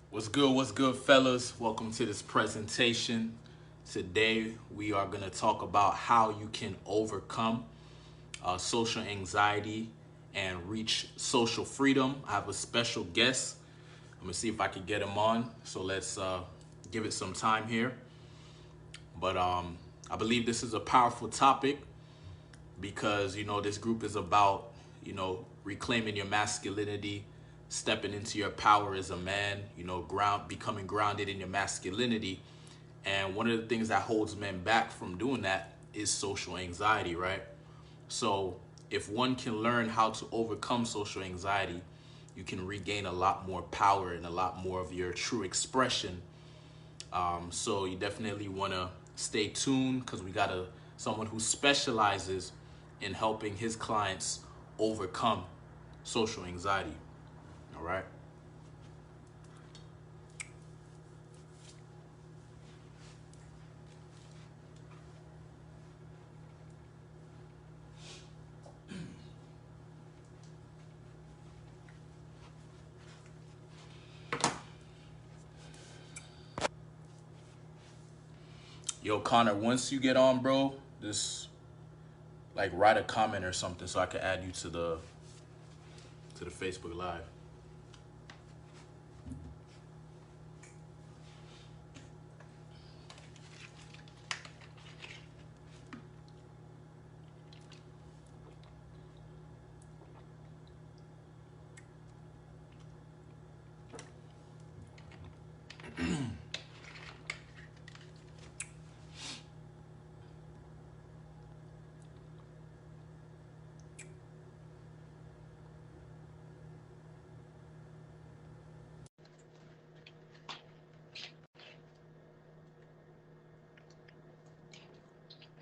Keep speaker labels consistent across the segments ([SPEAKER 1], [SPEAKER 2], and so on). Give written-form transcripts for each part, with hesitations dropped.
[SPEAKER 1] What's good, fellas? Welcome to this presentation. Today, we are going to talk about how you can overcome social anxiety and reach social freedom. I have a special guest. I'm going to see if I can get him on. So let's give it some time here. But I believe this is a powerful topic because, this group is about, reclaiming your masculinity, stepping into your power as a man, becoming grounded in your masculinity. And one of the things that holds men back from doing that is social anxiety, right? So if one can learn how to overcome social anxiety, you can regain a lot more power and a lot more of your true expression. So you definitely want to stay tuned because we got someone who specializes in helping his clients overcome social anxiety. All right. Yo, Connor, once you get on, bro, just like write a comment or something so I can add you to the Facebook Live.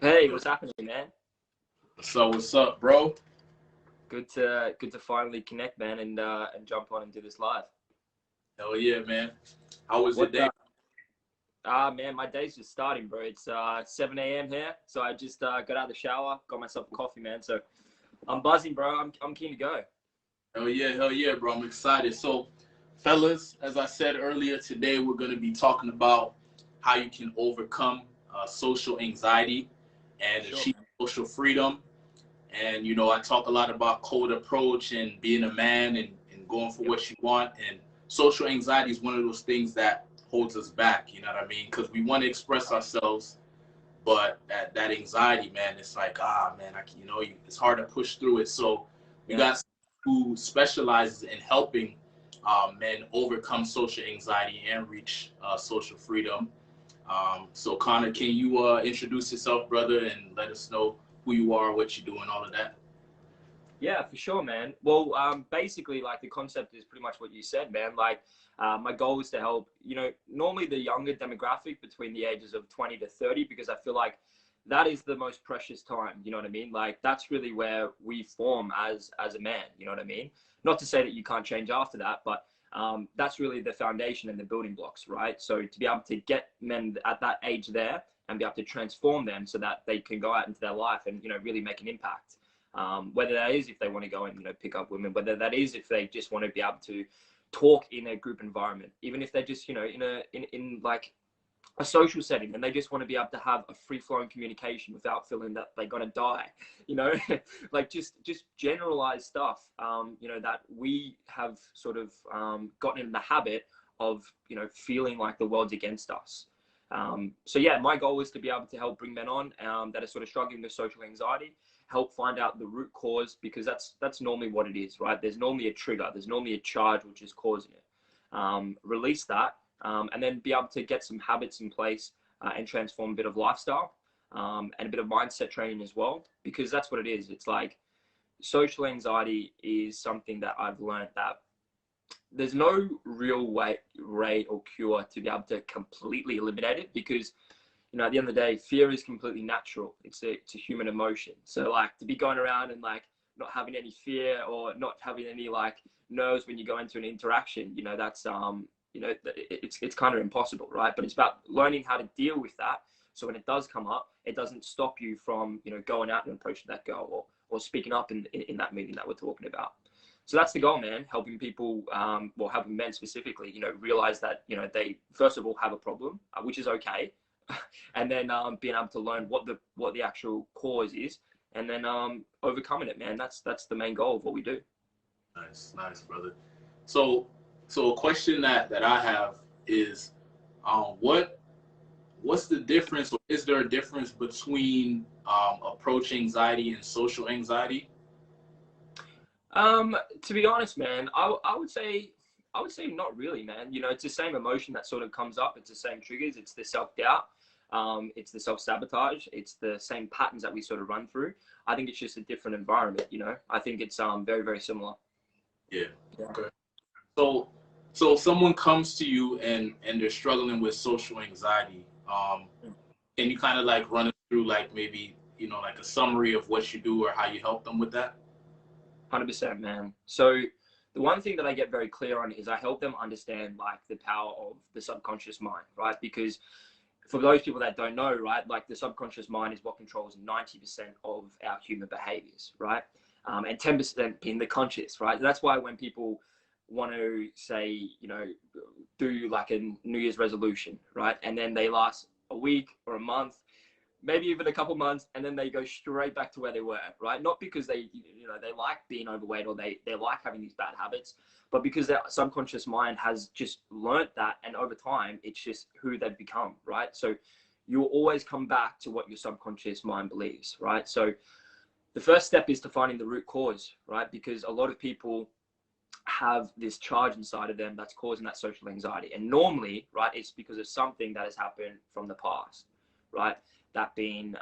[SPEAKER 2] Hey, what's happening, man?
[SPEAKER 1] So what's up, bro?
[SPEAKER 2] Good to finally connect, man, and jump on and do this live.
[SPEAKER 1] Hell yeah, man. How was your
[SPEAKER 2] What
[SPEAKER 1] day?
[SPEAKER 2] man, my day's just starting, bro. It's 7 a.m. here, so I just got out of the shower, got myself a coffee, man. So I'm buzzing, bro. I'm keen to go.
[SPEAKER 1] Hell yeah, bro. I'm excited. So, fellas, as I said earlier, today we're going to be talking about how you can overcome social anxiety and
[SPEAKER 2] Sure.
[SPEAKER 1] achieve social freedom. And, I talk a lot about code approach and being a man and going for
[SPEAKER 2] Yep.
[SPEAKER 1] what you want. And social anxiety is one of those things that holds us back, you know what I mean? Because we want to express ourselves, but that anxiety, man, it's like, man, it's hard to push through it. So we
[SPEAKER 2] Yeah.
[SPEAKER 1] got someone who specializes in helping men overcome social anxiety and reach social freedom. So Connor, can you introduce yourself, brother, and let us know who you are, what you do, and all of that?
[SPEAKER 2] Yeah, for sure, man. Well, basically, like the concept is pretty much what you said, man. Like, my goal is to help, normally the younger demographic between the ages of 20 to 30, because I feel like that is the most precious time. You know what I mean? Like, that's really where we form as a man. You know what I mean? Not to say that you can't change after that, but that's really the foundation and the building blocks, right? So to be able to get men at that age there and be able to transform them so that they can go out into their life and really make an impact, whether that is if they want to go and pick up women, whether that is if they just want to be able to talk in a group environment, even if they're just in like a social setting and they just want to be able to have a free flowing communication without feeling that they're gonna die, you know, like just generalized stuff, that we have sort of gotten in the habit of feeling like the world's against us. So yeah, my goal is to be able to help bring men on that are sort of struggling with social anxiety, help find out the root cause, because that's normally what it is, right? There's normally a trigger, there's normally a charge which is causing it. Release that, and then be able to get some habits in place and transform a bit of lifestyle, and a bit of mindset training as well, because that's what it is. It's like social anxiety is something that I've learned that there's no real way, rate or cure to be able to completely eliminate it, because at the end of the day, fear is completely natural. It's a human emotion. So like to be going around and like not having any fear or not having any like nerves when you go into an interaction, that's it's kind of impossible, right? But it's about learning how to deal with that. So when it does come up, it doesn't stop you from going out and approaching that girl or speaking up in that meeting that we're talking about. So that's the goal, man. Helping people, well, helping men specifically, you know, realize that, you know, they first of all have a problem, which is okay, and then being able to learn what the actual cause is, and then overcoming it, man. That's the main goal of what we do.
[SPEAKER 1] Nice, brother. So, a question that I have is, what's the difference, or is there a difference between approach anxiety and social anxiety?
[SPEAKER 2] To be honest, man, I would say not really, man. You know, it's the same emotion that sort of comes up. It's the same triggers. It's the self-doubt. It's the self-sabotage. It's the same patterns that we sort of run through. I think it's just a different environment, you know. I think it's very, very similar.
[SPEAKER 1] Yeah. Okay. So, if someone comes to you and they're struggling with social anxiety, can you kind of like run it through, like maybe, you know, like a summary of what you do or how you help them with that?
[SPEAKER 2] 100%, man. So the one thing that I get very clear on is I help them understand like the power of the subconscious mind, right? Because for those people that don't know, right, like the subconscious mind is what controls 90% of our human behaviors, right? And 10% in the conscious, right? That's why when people want to say, you know, do like a New Year's resolution, right? And then they last a week or a month, maybe even a couple months, and then they go straight back to where they were, right? Not because they, you know, they like being overweight or they like having these bad habits, but because their subconscious mind has just learnt that, and over time, it's just who they've become, right? So you'll always come back to what your subconscious mind believes, right? So the first step is to finding the root cause, right? Because a lot of people have this charge inside of them that's causing that social anxiety. And normally, right, it's because of something that has happened from the past, right? That being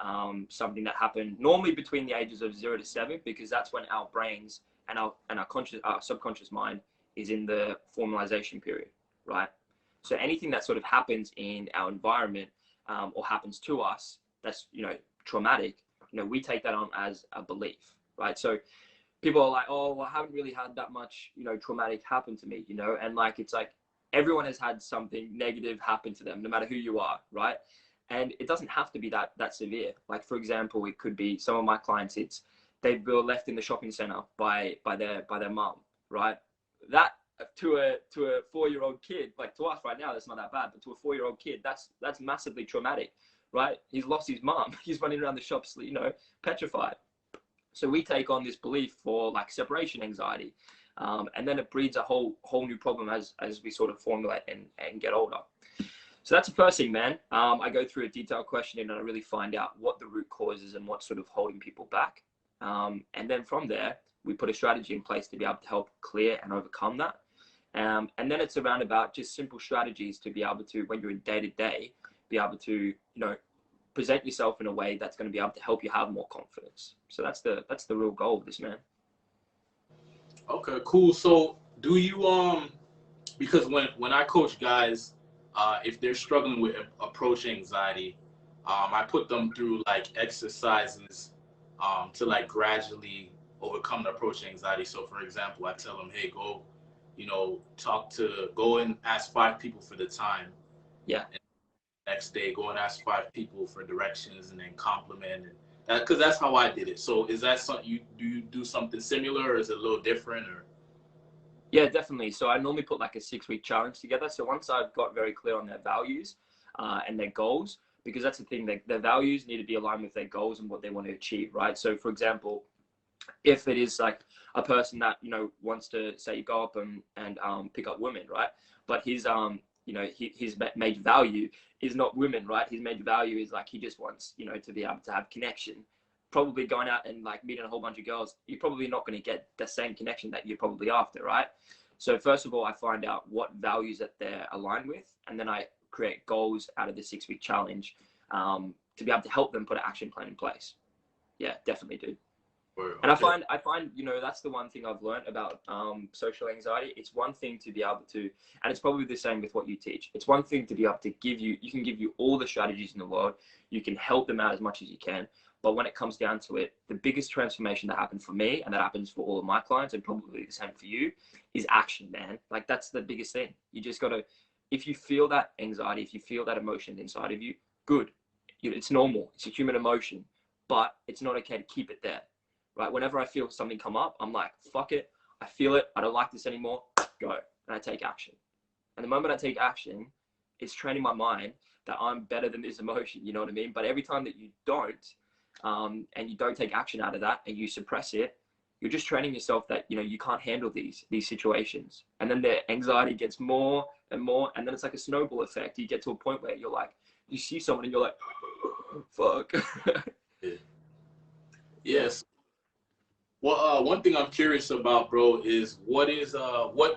[SPEAKER 2] something that happened normally between the ages of 0 to 7, because that's when our brains and our subconscious mind is in the formalization period, right? So anything that sort of happens in our environment or happens to us that's, you know, traumatic, you know, we take that on as a belief, right? So people are like, oh, well, I haven't really had that much, you know, traumatic happen to me, you know, and like, it's like everyone has had something negative happen to them, no matter who you are, right? And it doesn't have to be that severe. Like, for example, it could be some of my clients, it's they were left in the shopping center by their mom, right? That to a 4-year-old kid, like to us right now, that's not that bad, but to a 4-year-old kid, that's massively traumatic, right? He's lost his mom. He's running around the shops, you know, petrified. So we take on this belief for like separation anxiety, and then it breeds a whole new problem as we sort of formulate and get older. So that's the first thing, man. I go through a detailed questioning and I really find out what the root cause is and what's sort of holding people back. And then from there, we put a strategy in place to be able to help clear and overcome that. And then it's around about just simple strategies to be able to, when you're in day to day, be able to, you know, present yourself in a way that's going to be able to help you have more confidence. So that's the real goal of this, man.
[SPEAKER 1] Okay, cool. So do you because when I coach guys, if they're struggling with approach anxiety, I put them through like exercises to like gradually overcome the approach anxiety. So for example, I tell them, hey, go, you know, go and ask 5 people for the time.
[SPEAKER 2] Yeah.
[SPEAKER 1] And next day, go and ask 5 people for directions, and then compliment, and that, because that's how I did it. So is that something you do something similar, or is it a little different, or?
[SPEAKER 2] Yeah, definitely. So I normally put like a 6-week challenge together. So once I've got very clear on their values and their goals, because that's the thing, their values need to be aligned with their goals and what they want to achieve, right? So for example, if it is like a person that, you know, wants to say go up and pick up women, right? But his you know, his major value is not women, right? His major value is like he just wants, you know, to be able to have connection. Probably going out and like meeting a whole bunch of girls, you're probably not going to get the same connection that you're probably after, right? So first of all, I find out what values that they're aligned with, and then I create goals out of the 6-week challenge to be able to help them put an action plan in place. Yeah, definitely, dude. And I find, you know, that's the one thing I've learned about social anxiety. It's one thing to be able to, and it's probably the same with what you teach. It's one thing to be able to you can give you all the strategies in the world. You can help them out as much as you can. But when it comes down to it, the biggest transformation that happened for me, and that happens for all of my clients, and probably the same for you, is action, man. Like, that's the biggest thing. You just got to, if you feel that anxiety, if you feel that emotion inside of you, good. It's normal. It's a human emotion, but it's not okay to keep it there. Right? Whenever I feel something come up, I'm like, fuck it. I feel it. I don't like this anymore. Go. And I take action. And the moment I take action, it's training my mind that I'm better than this emotion. You know what I mean? But every time that you don't, and you don't take action out of that and you suppress it, you're just training yourself that, you know, you can't handle these situations. And then the anxiety gets more and more. And then it's like a snowball effect. You get to a point where you're like, you see someone and you're like, fuck.
[SPEAKER 1] Yes. Well, one thing I'm curious about, bro, is what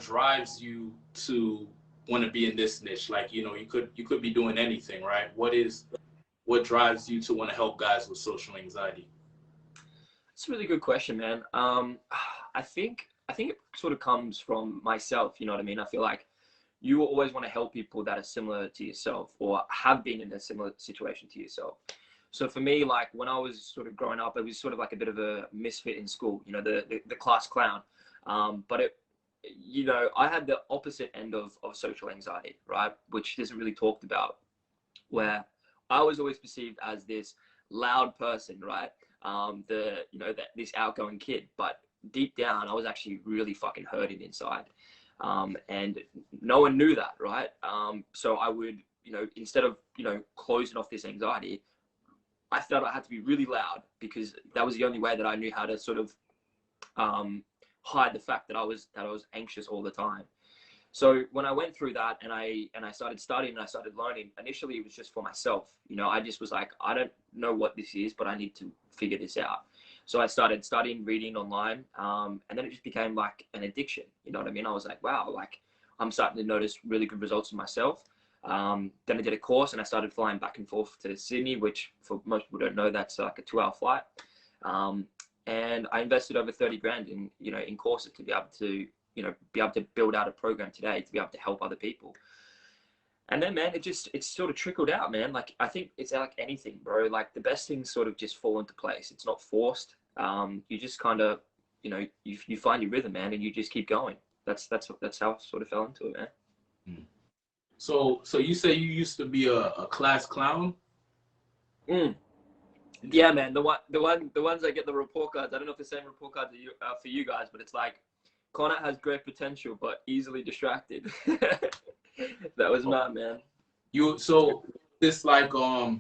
[SPEAKER 1] drives you to want to be in this niche? Like, you know, you could be doing anything, right? What drives you to want to help guys with social anxiety?
[SPEAKER 2] It's a really good question, man. I think it sort of comes from myself. You know what I mean? I feel like you always want to help people that are similar to yourself or have been in a similar situation to yourself. So for me, like when I was sort of growing up, I was sort of like a bit of a misfit in school, you know, the class clown. But it, you know, I had the opposite end of social anxiety, right? Which isn't really talked about, where I was always perceived as this loud person, right? You know, this outgoing kid, but deep down, I was actually really fucking hurting inside. And no one knew that, right? So I would, you know, instead of, you know, closing off this anxiety, I felt I had to be really loud because that was the only way that I knew how to sort of hide the fact that I was anxious all the time. So when I went through that and I started studying and I started learning, initially it was just for myself. You know, I just was like, I don't know what this is, but I need to figure this out. So I started studying, reading online, and then it just became like an addiction. You know what I mean? I was like, wow, like I'm starting to notice really good results in myself. Then I did a course and I started flying back and forth to Sydney, which for most people don't know, that's like a 2-hour flight. And I invested over 30 grand in, you know, in courses to be able to, you know, be able to build out a program today to be able to help other people. And then, man, it's sort of trickled out, man. Like, I think it's like anything, bro. Like the best things sort of just fall into place. It's not forced. You just kind of, you know, you find your rhythm, man, and you just keep going. That's how I sort of fell into it, man.
[SPEAKER 1] Mm. So you say you used to be a class clown?
[SPEAKER 2] Mm. Yeah, man. The ones that get the report cards. I don't know if the same report cards are for you guys, but it's like Connor has great potential, but easily distracted. That was mine, man.
[SPEAKER 1] So this like all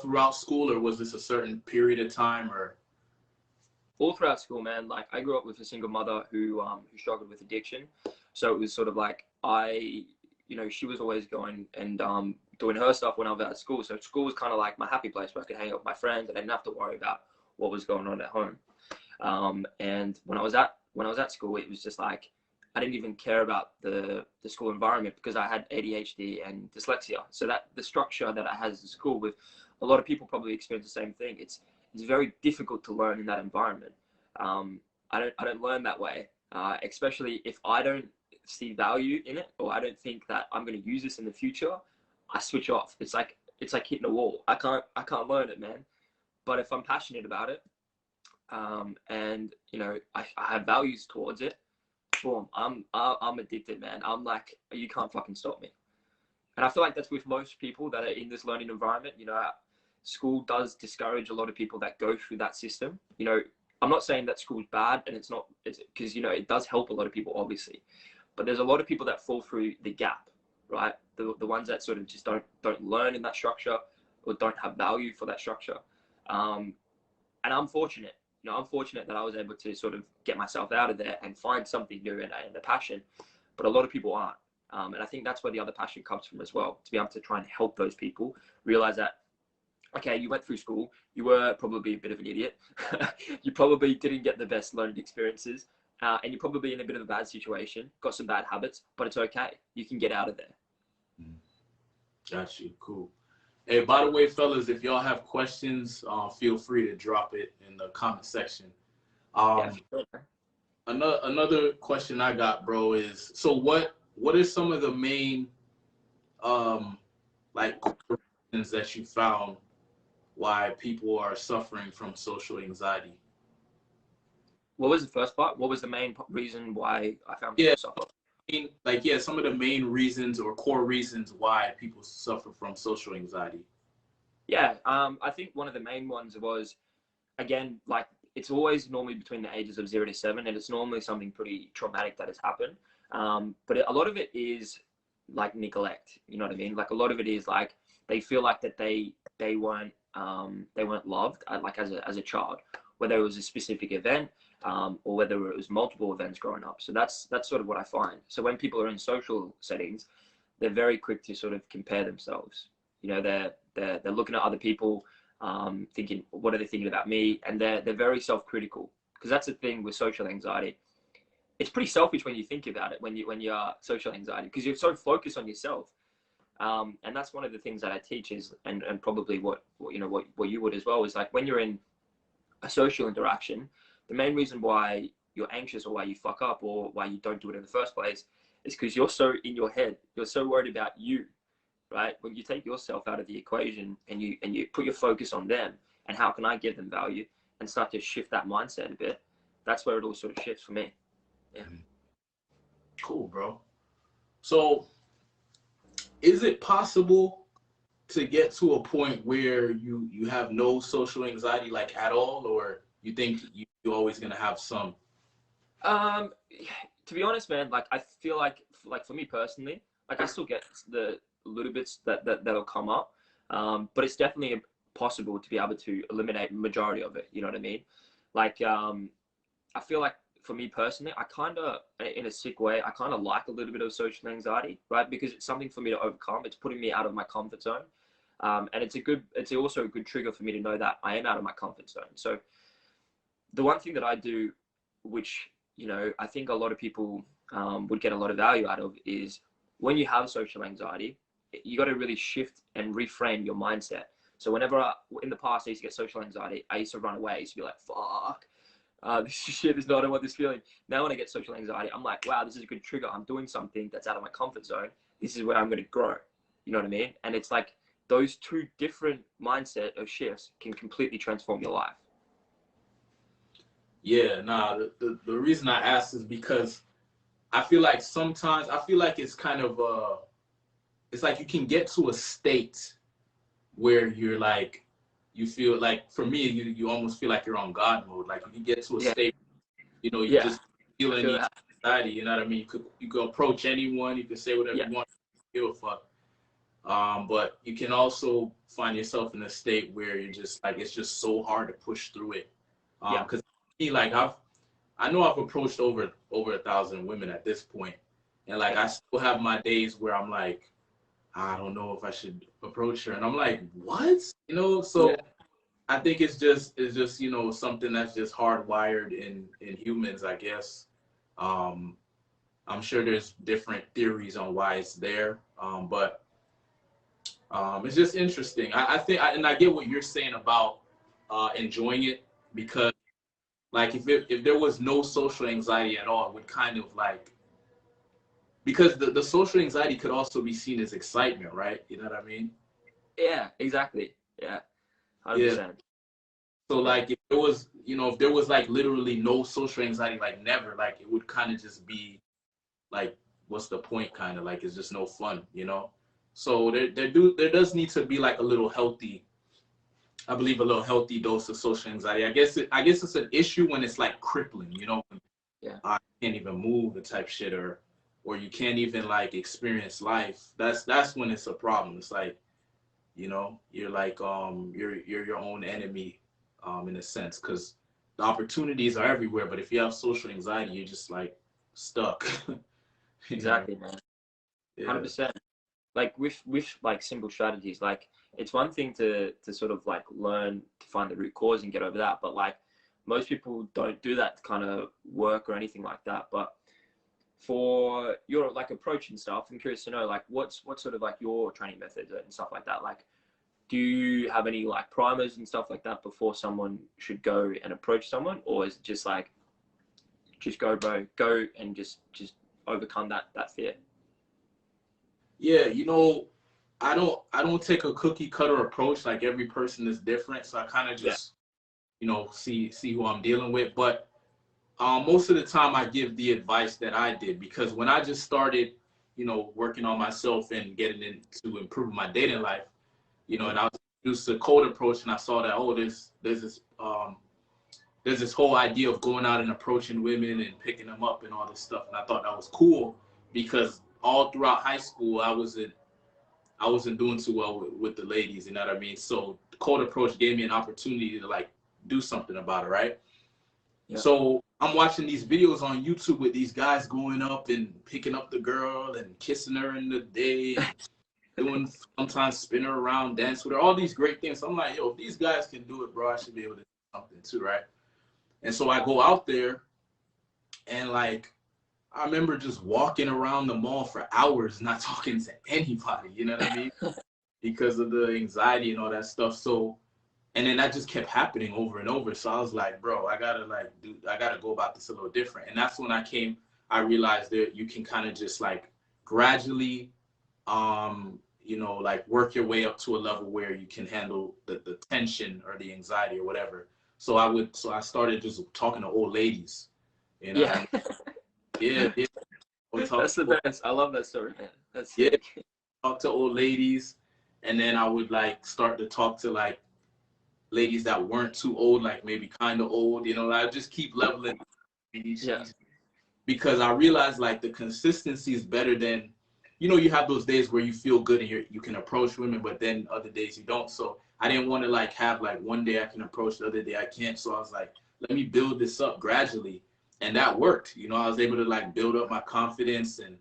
[SPEAKER 1] throughout school, or was this a certain period of time, or?
[SPEAKER 2] All throughout school, man. Like I grew up with a single mother who struggled with addiction, so it was sort of like you know, she was always going and doing her stuff when I was at school. So school was kind of like my happy place where I could hang out with my friends and I didn't have to worry about what was going on at home. And when I was at school, it was just like I didn't even care about the school environment because I had ADHD and dyslexia. So that the structure that I had at school, with a lot of people probably experience the same thing. It's very difficult to learn in that environment. I don't learn that way, especially if I don't see value in it or I don't think that I'm going to use this in the future. I switch off. It's like hitting a wall. I can't learn it, man. But if I'm passionate about it, and you know I have values towards it, boom, I'm addicted, man. I'm like, you can't fucking stop me. And I feel like that's with most people that are in this learning environment. You know, school does discourage a lot of people that go through that system. You know, I'm not saying that school's bad, and it's not, because, you know, it does help a lot of people, obviously. But there's a lot of people that fall through the gap, right? The ones that sort of just don't learn in that structure or don't have value for that structure. And I'm fortunate. You know, I'm fortunate that I was able to sort of get myself out of there and find something new and a passion. But a lot of people aren't. And I think that's where the other passion comes from as well, to be able to try and help those people realize that, okay, you went through school, you were probably a bit of an idiot. You probably didn't get the best learning experiences, and you're probably in a bit of a bad situation, got some bad habits, but it's okay. You can get out of there.
[SPEAKER 1] Got you. Cool. Hey, by the way, fellas, if y'all have questions, feel free to drop it in the comment section.
[SPEAKER 2] Yeah, sure.
[SPEAKER 1] Another question I got, bro, is, so what are some of the main like reasons that you found why people are suffering from social anxiety?
[SPEAKER 2] What was the first part? What was the main reason why I found people suffer?
[SPEAKER 1] Some of the main reasons or core reasons why people suffer from social anxiety.
[SPEAKER 2] Yeah, I think one of the main ones was, again, like it's always normally between the ages of 0 to 7, and it's normally something pretty traumatic that has happened. But a lot of it is like neglect. You know what I mean? Like a lot of it is like they feel like that they weren't loved like as a child, whether it was a specific event or whether it was multiple events growing up. So that's sort of what I find. So when people are in social settings, they're very quick to sort of compare themselves. You know, they're looking at other people, thinking, what are they thinking about me? And they're very self-critical, because that's the thing with social anxiety. It's pretty selfish when you think about it, when you are social anxiety, because you're so focused on yourself. And that's one of the things that I teach is, and probably what you would as well, is like when you're in a social interaction, the main reason why you're anxious or why you fuck up or why you don't do it in the first place is because you're so in your head. You're so worried about you, right? When you take yourself out of the equation and you put your focus on them and how can I give them value and start to shift that mindset a bit, that's where it all sort of shifts for me. Yeah.
[SPEAKER 1] Cool, bro. So is it possible to get to a point where you have no social anxiety like at all, or you think you're always gonna have some?
[SPEAKER 2] To be honest, man, like I feel like for me personally, like I still get the little bits that'll come up, but it's definitely possible to be able to eliminate the majority of it. You know what I mean? Like I feel like for me personally, I kind of, in a sick way, I kind of like a little bit of social anxiety, right? Because it's something for me to overcome. It's putting me out of my comfort zone. And it's also a good trigger for me to know that I am out of my comfort zone. So the one thing that I do, which, you know, I think a lot of people would get a lot of value out of, is when you have social anxiety, you got to really shift and reframe your mindset. So whenever in the past I used to get social anxiety, I used to run away. I used to be like, fuck. This shit is not, I don't want this feeling. Now when I get social anxiety, I'm like, wow, this is a good trigger. I'm doing something that's out of my comfort zone. This is where I'm going to grow. You know what I mean? And it's like those two different mindset of shifts can completely transform your life.
[SPEAKER 1] Yeah, nah, the reason I asked is because I feel like sometimes, I feel like it's kind of, it's like you can get to a state where you're like, you feel like, for me, you almost feel like you're on God mode. Like you get to a state, you know, you just feel any anxiety, you know what I mean? You could approach anyone, you can say whatever you want, give a fuck. But you can also find yourself in a state where you're just like, it's just so hard to push through it. Because like I know I've approached over 1,000 women at this point, and like I still have my days where I'm like, I don't know if I should approach her, and I'm like, what? You know, so I think it's just you know, something that's just hardwired in humans, I guess. I'm sure there's different theories on why it's there, but it's just interesting. I think, and I get what you're saying about enjoying it, because like if there was no social anxiety at all, it would kind of like, because the social anxiety could also be seen as excitement, right? You know what I mean?
[SPEAKER 2] Yeah, exactly. Yeah, 100%.
[SPEAKER 1] Yeah. So like if there was, you know, if there was like literally no social anxiety, like never, like it would kind of just be like, what's the point? Kind of like it's just no fun, you know? So there does need to be like a little healthy, I believe, a little healthy dose of social anxiety. I guess it's an issue when it's like crippling, you know?
[SPEAKER 2] Yeah.
[SPEAKER 1] I can't even move, the type shit, or you can't even like experience life. That's when it's a problem. It's like, you know, you're like you're your own enemy, in a sense, because the opportunities are everywhere, but if you have social anxiety, you're just like stuck.
[SPEAKER 2] Exactly, man. 100%. Like with like simple strategies, like it's one thing to sort of like learn to find the root cause and get over that, but like most people don't do that kind of work or anything like that. But for your like approach and stuff, I'm curious to know like what's sort of like your training methods and stuff like that. Like, do you have any like primers and stuff like that before someone should go and approach someone, or is it just like just go, bro, go and just overcome that fear?
[SPEAKER 1] Yeah, you know, I don't take a cookie cutter approach. Like every person is different, so I kind of just, you know, see who I'm dealing with. But most of the time I give the advice that I did, because when I just started, you know, working on myself and getting into improving my dating life, you know, and I was used to cold approach, and I saw that, oh, there's this there's this whole idea of going out and approaching women and picking them up and all this stuff. And I thought that was cool because all throughout high school, I wasn't doing too well with the ladies, you know what I mean? So the cold approach gave me an opportunity to like do something about it, right?
[SPEAKER 2] Yeah.
[SPEAKER 1] So I'm watching these videos on YouTube with these guys going up and picking up the girl and kissing her in the day and doing sometimes spin her around, dance with her, all these great things. So I'm like, yo, if these guys can do it, bro, I should be able to do something too, right? And so I go out there and like I remember just walking around the mall for hours not talking to anybody, you know what I mean? Because of the anxiety and all that stuff. So and then that just kept happening over and over. So I was like, bro, I gotta go about this a little different. And that's when I realized that you can kind of just like gradually like work your way up to a level where you can handle the tension or the anxiety or whatever. So I started just talking to old ladies, you know.
[SPEAKER 2] Yeah.
[SPEAKER 1] Yeah, yeah.
[SPEAKER 2] That's the best. I love that story, man. That's
[SPEAKER 1] yeah,
[SPEAKER 2] sick.
[SPEAKER 1] talk to old ladies, and then I would like start to talk to like ladies that weren't too old, like maybe kind of old, you know. I just keep leveling
[SPEAKER 2] Yeah.
[SPEAKER 1] because I realized like the consistency is better than, you have those days where you feel good and you can approach women, but then other days you don't. So I didn't want to like have like one day I can approach, the other day I can't. So I was like, let me build this up gradually, and that worked. I was able to like build up my confidence and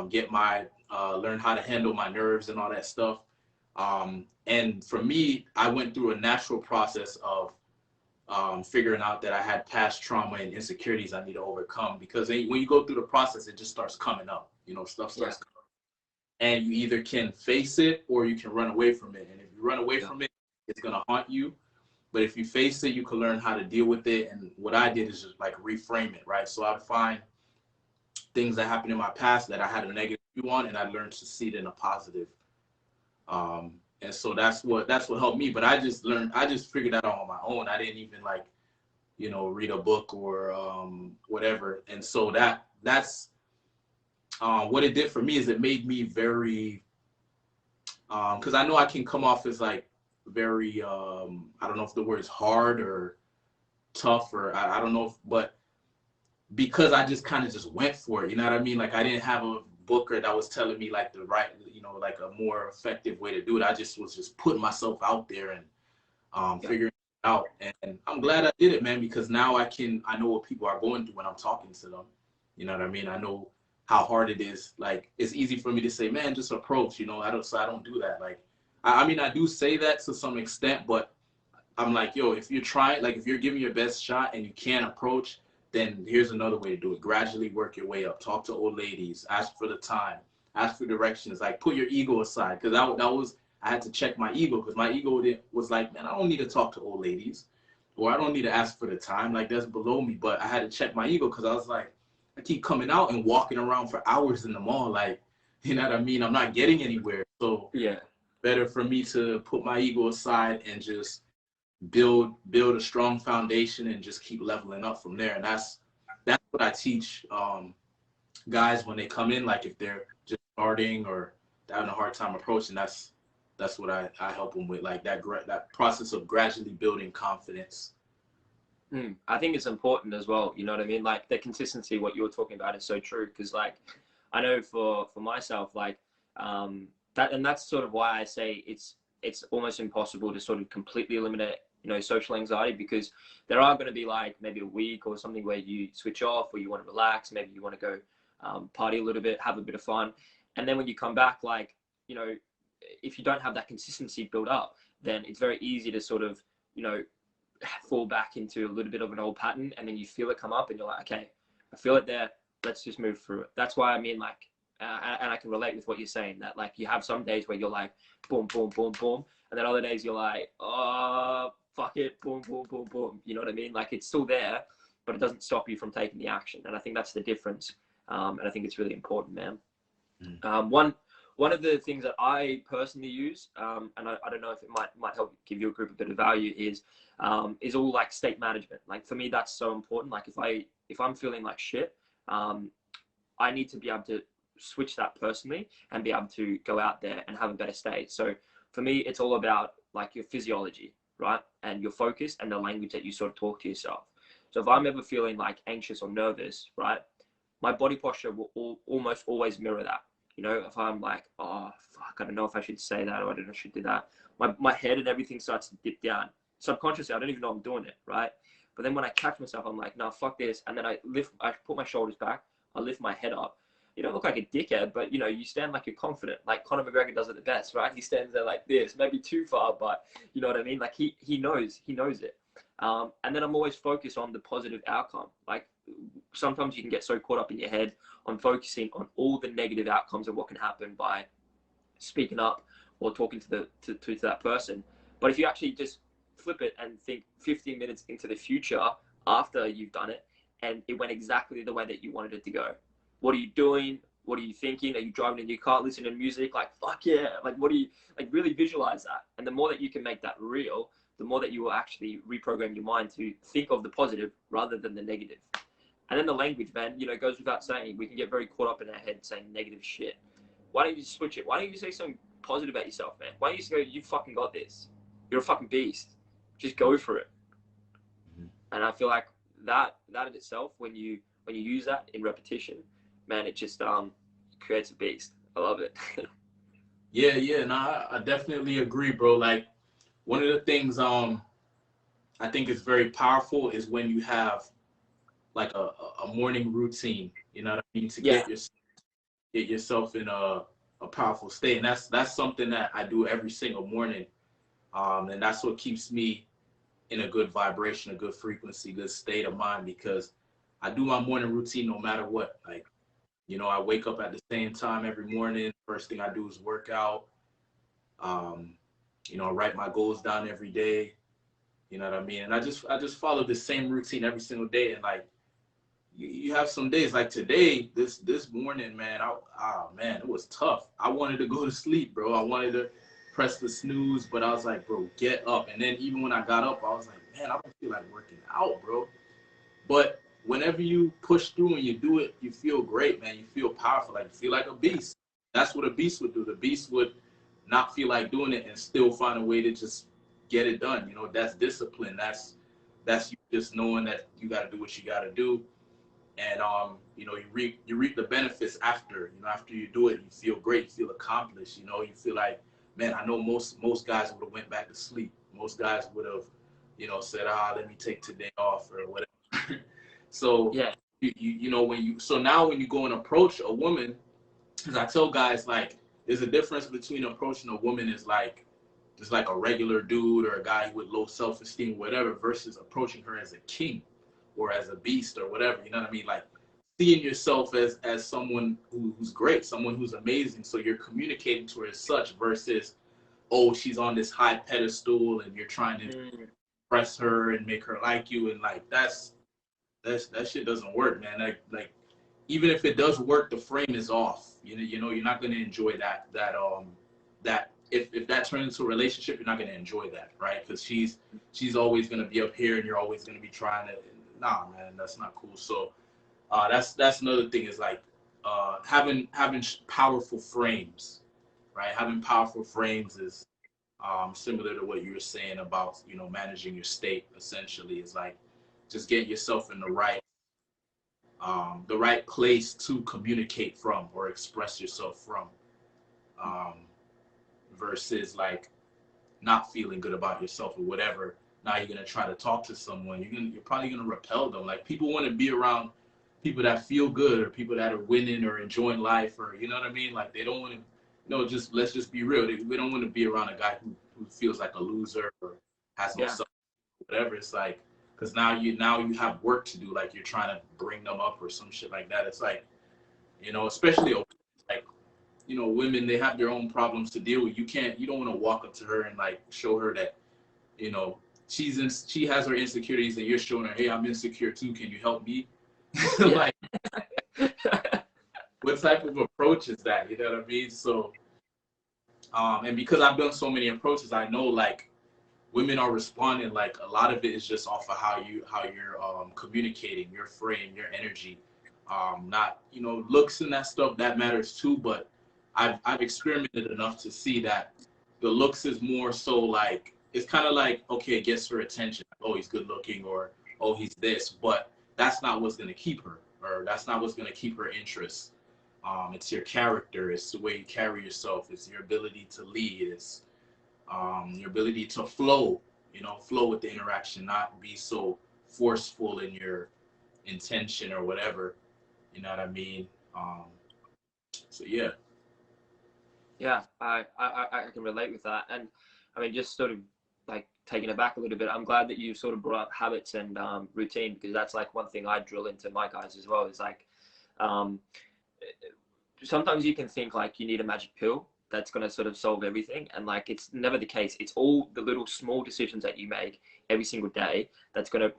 [SPEAKER 1] get my learn how to handle my nerves and all that stuff. And for me, I went through a natural process of figuring out that I had past trauma and insecurities I need to overcome, because when you go through the process, it just starts coming up, stuff starts coming up. And you either can face it or you can run away from it. And if you run away from it, it's going to haunt you. But if you face it, you can learn how to deal with it. And what I did is just like reframe it, right? So I'd find things that happened in my past that I had a negative view on, and I learned to see it in a positive. And so that's what helped me. But I just figured that out on my own. I didn't even like, read a book or whatever. And so that's what it did for me is it made me very, because I know I can come off as like very, I don't know if the word is hard or tough, or I don't know if, but because I just kind of just went for it, you know what I mean? Like I didn't have a booker that was telling me like the right, like a more effective way to do it. I just was just putting myself out there and figuring it out. And I'm glad I did it, man, because now I know what people are going through when I'm talking to them. You know what I mean? I know how hard it is. Like it's easy for me to say, man, just approach, I don't do that. Like, I mean, I do say that to some extent, but I'm like, yo, if you're trying, like if you're giving your best shot and you can't approach, then here's another way to do it. Gradually work your way up. Talk to old ladies. Ask for the time. Ask for directions. Like put your ego aside, because I had to check my ego, because my ego was like, man, I don't need to talk to old ladies, or I don't need to ask for the time. Like that's below me. But I had to check my ego, because I was like, I keep coming out and walking around for hours in the mall. Like, you know what I mean? I'm not getting anywhere. So better for me to put my ego aside and just build a strong foundation and just keep leveling up from there. And that's what I teach guys when they come in, like if they're just starting or having a hard time approaching. That's what I help them with, like that process of gradually building confidence.
[SPEAKER 2] I think it's important as well, you know what I mean? Like the consistency, what you were talking about is so true, because like I know for myself, like that's sort of why I say it's almost impossible to sort of completely eliminate social anxiety, because there are going to be like maybe a week or something where you switch off, or you want to relax, maybe you want to go party a little bit, have a bit of fun, and then when you come back, like if you don't have that consistency built up, then it's very easy to sort of fall back into a little bit of an old pattern, and then you feel it come up and you're like, okay, I feel it there, let's just move through it. That's why I mean, like and I can relate with what you're saying, that like you have some days where you're like boom boom boom boom, and then other days you're like, oh fuck it, boom boom boom boom, you know what I mean? Like it's still there, but it doesn't stop you from taking the action. And I think that's the difference, and I think it's really important, man. One of the things that I personally use, and I don't know if it might help give your group a bit of value, is all like state management. Like for me, that's so important. Like if I'm feeling like shit, I need to be able to switch that personally and be able to go out there and have a better state. So for me, it's all about like your physiology, right? And your focus and the language that you sort of talk to yourself. So if I'm ever feeling like anxious or nervous, right, my body posture will almost always mirror that. You know, if I'm like, oh, fuck, I don't know if I should say that or I don't know if I should do that, my head and everything starts to dip down. Subconsciously, I don't even know I'm doing it, right? But then when I catch myself, I'm like, no, fuck this. And then I put my shoulders back, I lift my head up. You don't look like a dickhead, but you know, you stand like you're confident. Like Conor McGregor does it the best, right? He stands there like this, maybe too far, but you know what I mean? Like he knows it. And then I'm always focused on the positive outcome. Like sometimes you can get so caught up in your head on focusing on all the negative outcomes of what can happen by speaking up or talking to that person. But if you actually just flip it and think 15 minutes into the future after you've done it and it went exactly the way that you wanted it to go, what are you doing? What are you thinking? Are you driving in your car, listening to music? Like, fuck yeah. Like, what do you, like, really visualize that. And the more that you can make that real, the more that you will actually reprogram your mind to think of the positive rather than the negative. And then the language, man, you know, goes without saying, we can get very caught up in our head saying negative shit. Why don't you just switch it? Why don't you say something positive about yourself, man? Why don't you just go, you fucking got this. You're a fucking beast. Just go for it. Mm-hmm. And I feel like that in itself, when you use that in repetition, man, it just creates a beast. I love it.
[SPEAKER 1] Yeah, no, I definitely agree, bro. Like one of the things I think is very powerful is when you have like a morning routine, you know what I mean, to
[SPEAKER 2] yeah.
[SPEAKER 1] get yourself in a powerful state. And that's something that I do every single morning. And that's what keeps me in a good vibration, a good frequency, good state of mind, because I do my morning routine no matter what. Like, you know, I wake up at the same time every morning. First thing I do is work out. You know, I write my goals down every day. You know what I mean? And I just follow the same routine every single day. And like, you have some days like today, this morning, man, man, it was tough. I wanted to go to sleep, bro. I wanted to press the snooze, but I was like, bro, get up. And then even when I got up, I was like, man, I don't feel like working out, bro. But whenever you push through and you do it, you feel great, man. You feel powerful, like you feel like a beast. That's what a beast would do. The beast would not feel like doing it and still find a way to just get it done. You know, that's discipline. That's you just knowing that you got to do what you got to do. And you know, you reap the benefits after. You know, after you do it, you feel great, you feel accomplished. You know, you feel like, man, I know most guys would have went back to sleep. Most guys would have, you know, said, let me take today off or whatever. So
[SPEAKER 2] yeah,
[SPEAKER 1] you know, so now when you go and approach a woman, because I tell guys, like, there's a difference between approaching a woman as like just like a regular dude or a guy with low self-esteem, whatever, versus approaching her as a king or as a beast or whatever. You know what I mean? Like seeing yourself as someone who's great, someone who's amazing. So you're communicating to her as such versus, oh, she's on this high pedestal and you're trying to impress her and make her like you. And like, that shit doesn't work, man. Like even if it does work, the frame is off. You know, you're not going to enjoy that if that turns into a relationship, you're not going to enjoy that, right? Because she's always going to be up here and you're always going to be trying to, nah, man, that's not cool. So that's another thing is like having powerful frames, right? Having powerful frames is similar to what you were saying about, you know, managing your state. Essentially, is like just get yourself in the right place to communicate from or express yourself from, versus like not feeling good about yourself or whatever. Now you're gonna try to talk to someone. You're probably gonna repel them. Like people want to be around people that feel good or people that are winning or enjoying life, or you know what I mean. Like they don't want to. Just let's just be real. We don't want to be around a guy who feels like a loser or has no self, whatever. It's like because now you have work to do. Like you're trying to bring them up or some shit like that. It's like, you know, especially like, you know, women, they have their own problems to deal with. You don't want to walk up to her and like show her that, you know, she has her insecurities and you're showing her, hey, I'm insecure too. Can you help me? Like, what type of approach is that? You know what I mean? So, and because I've done so many approaches, I know like women are responding. Like a lot of it is just off of how you're communicating, your frame, your energy. Not, you know, looks and that stuff that matters too, but I've experimented enough to see that the looks is more so like it's kind of like, okay, it gets her attention. Oh, he's good looking, or oh, he's this, but that's not what's going to keep her, or that's not what's going to keep her interest. It's your character. It's the way you carry yourself. It's your ability to lead. It's your ability to flow, flow with the interaction, not be so forceful in your intention or whatever. You know what I mean? So yeah.
[SPEAKER 2] Yeah, I can relate with that. And I mean, just sort of like taking it back a little bit, I'm glad that you sort of brought up habits and routine, because that's like one thing I drill into my guys as well, is like, um, sometimes you can think like you need a magic pill that's going to sort of solve everything. And like, it's never the case. It's all the little small decisions that you make every single day that's going to,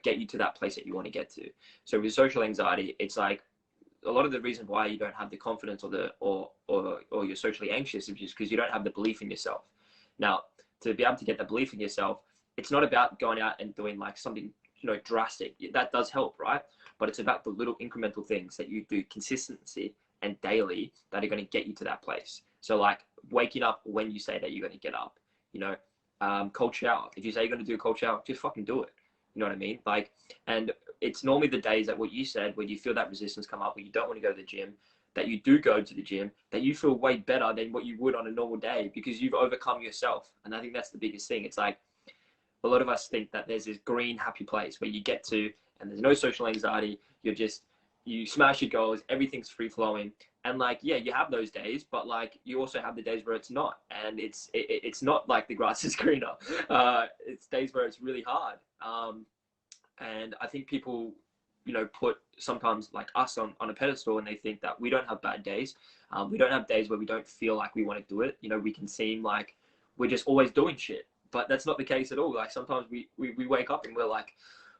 [SPEAKER 2] get you to that place that you want to get to. So with social anxiety, it's like, a lot of the reason why you don't have the confidence or you're socially anxious is just because you don't have the belief in yourself. Now, to be able to get the belief in yourself, it's not about going out and doing like something, drastic. That does help, right? But it's about the little incremental things that you do consistency and daily that are going to get you to that place. So like waking up when you say that you're going to get up, cold shower. If you say you're going to do a cold shower, just fucking do it. You know what I mean? Like, and it's normally the days that what you said, where you feel that resistance come up, where you don't want to go to the gym, that you do go to the gym, that you feel way better than what you would on a normal day, because you've overcome yourself. And I think that's the biggest thing. It's like, a lot of us think that there's this green, happy place where you get to, and there's no social anxiety. You smash your goals, everything's free flowing. And like, yeah, you have those days, but like, you also have the days where it's not. And it's not like the grass is greener. It's days where it's really hard. And I think people, put sometimes like us on a pedestal, and they think that we don't have bad days. We don't have days where we don't feel like we want to do it. We can seem like we're just always doing shit, but that's not the case at all. Like sometimes we wake up and we're like,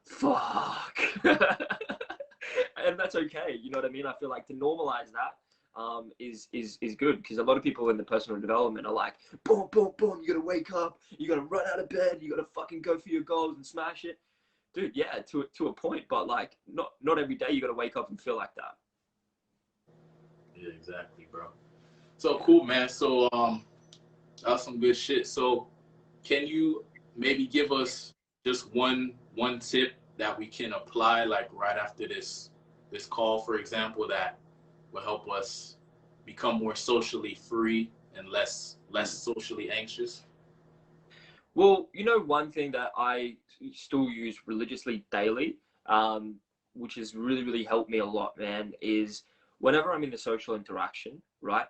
[SPEAKER 2] fuck. And that's okay. You know what I mean? I feel like to normalize that is good, because a lot of people in the personal development are like, boom, boom, boom, you gotta wake up, you gotta run out of bed, you gotta fucking go for your goals and smash it. Dude, yeah, to a point, but like not every day you gotta wake up and feel like that.
[SPEAKER 1] Yeah, exactly, bro. So cool, man. So that's some good shit. So can you maybe give us just one tip that we can apply like right after this call, for example, that will help us become more socially free and less socially anxious?
[SPEAKER 2] Well, one thing that I still use religiously daily, which has really, really helped me a lot, man, is whenever I'm in a social interaction, right?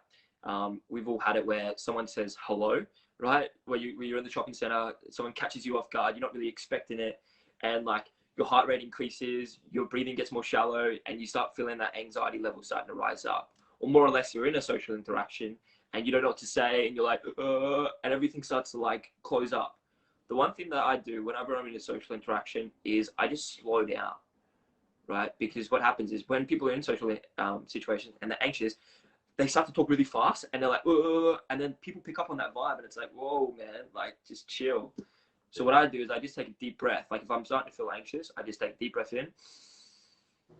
[SPEAKER 2] We've all had it where someone says hello, right? Where you're in the shopping center, someone catches you off guard, you're not really expecting it, and like your heart rate increases, your breathing gets more shallow, and you start feeling that anxiety level starting to rise up. Or more or less, you're in a social interaction and you don't know what to say, and you're like, and everything starts to like close up. The one thing that I do whenever I'm in a social interaction is I just slow down, right? Because what happens is when people are in social situations and they're anxious, they start to talk really fast, and they're like, and then people pick up on that vibe, and it's like, whoa, man, like just chill. So what I do is I just take a deep breath. Like if I'm starting to feel anxious, I just take a deep breath in,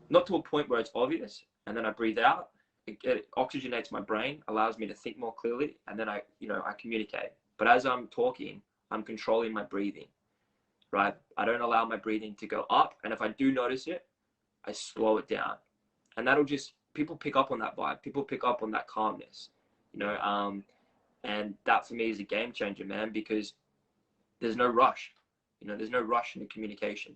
[SPEAKER 2] not to a point where it's obvious, and then I breathe out. It oxygenates my brain, allows me to think more clearly, and then I communicate. But as I'm talking, I'm controlling my breathing, right? I don't allow my breathing to go up, and if I do notice it, I slow it down, and that'll just, people pick up on that vibe. People pick up on that calmness, and that for me is a game changer, man, because there's no rush. There's no rush in the communication.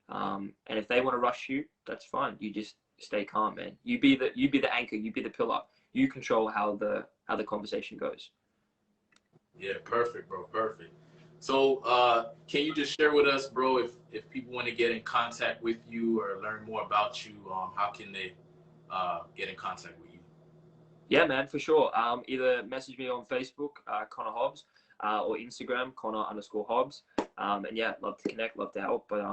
[SPEAKER 2] And if they want to rush you, that's fine. You just stay calm, man. You be the anchor. You be the pillar. You control how the conversation goes.
[SPEAKER 1] Yeah, perfect, bro. Perfect. So, can you just share with us, bro, if people want to get in contact with you or learn more about you, how can they get in contact with you?
[SPEAKER 2] Yeah, man, for sure. Either message me on Facebook, Connor Hobbs, or Instagram, Connor_Hobbs. And yeah, love to connect, love to help. But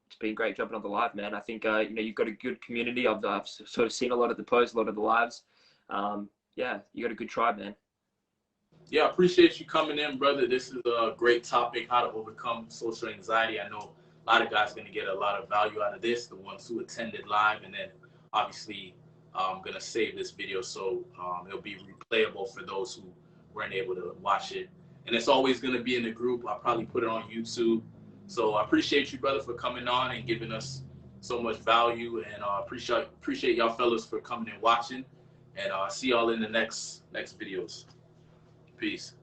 [SPEAKER 2] it's been great jumping on the live, man. I think you've got a good community. I've sort of seen a lot of the posts, a lot of the lives. Yeah, you got a good tribe, man.
[SPEAKER 1] Yeah, I appreciate you coming in, brother. This is a great topic, how to overcome social anxiety. I know a lot of guys are going to get a lot of value out of this, the ones who attended live, and then obviously I'm going to save this video so it'll be replayable for those who weren't able to watch it. and it's always going to be in the group. I'll probably put it on YouTube. So I appreciate you, brother, for coming on and giving us so much value, and appreciate y'all fellas for coming and watching, and see y'all in the next videos. Peace.